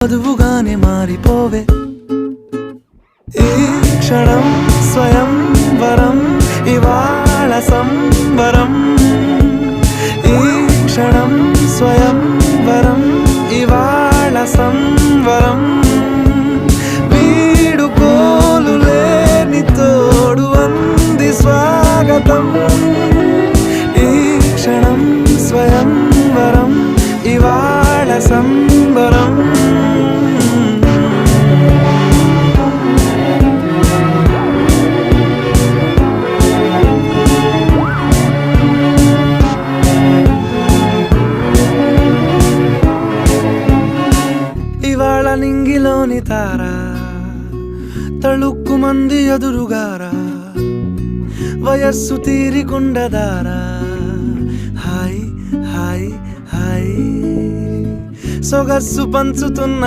వధువుగానే మారిపోవే ఈ క్షణం స్వయం వరం ఇవాళ సంబరం ఈ క్షణం స్వయం వరం ఇవాళ సంవరం వీడుకోలు లేని తోడు అంది స్వాగతం ఈ క్షణం స్వయం వరం ఇవాళ సంబరం ఇవాళ నింగిలోని తారా తళుక్కు మంది ఎదురుగారా వయస్సు తీరికుండదారా హాయ్ హాయ్ హాయ్ సొగస్సు పంచుతున్న